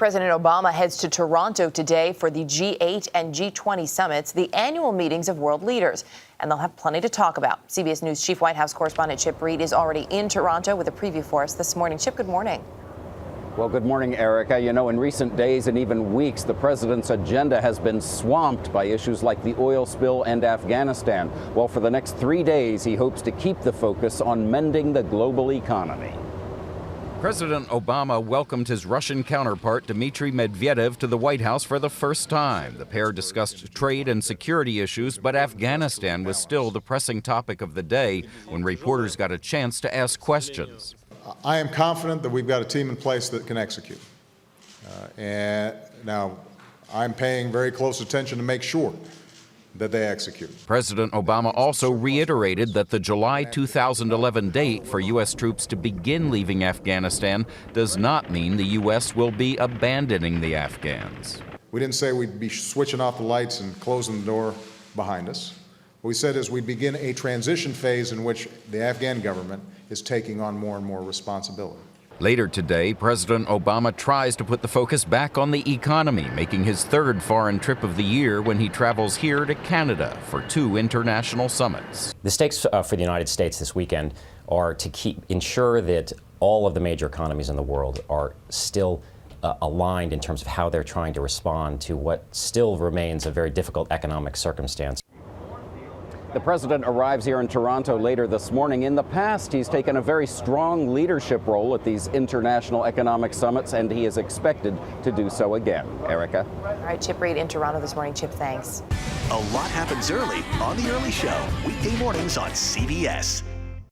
President Obama heads to Toronto today for the G8 and G20 summits, the annual meetings of world leaders. And they'll have plenty to talk about. CBS News Chief White House correspondent Reid is already in Toronto with a preview for us this morning. Chip, good morning. Well, good morning, Erica. You know, in recent days and even weeks, the president's agenda has been swamped by issues like the oil spill and Afghanistan. Well, for the next 3 days, he hopes to keep the focus on mending the global economy. President Obama welcomed his Russian counterpart, Dmitry Medvedev, to the White House for the first time. The pair discussed trade and security issues, but Afghanistan was still the pressing topic of the day when reporters got a chance to ask questions. I am confident that we've got a team in place that can execute. And now I'm paying very close attention to make sure that they execute. President Obama also reiterated that the July 2011 date for U.S. troops to begin leaving Afghanistan does not mean the U.S. will be abandoning the Afghans. We didn't say we'd be switching off the lights and closing the door behind us. What we said is we'd begin a transition phase in which the Afghan government is taking on more and more responsibility. Later today, President Obama tries to put the focus back on the economy, making his third foreign trip of the year when he travels here to Canada for 2 international summits. The stakes for the United States this weekend are to ensure that all of the major economies in the world are still aligned in terms of how they're trying to respond to what still remains a very difficult economic circumstance. The president arrives here in Toronto later this morning. In the past, he's taken a very strong leadership role at these international economic summits, and he is expected to do so again. Erica? All right, Reid in Toronto this morning. Chip, thanks. A lot happens early on The Early Show, weekday mornings on CBS.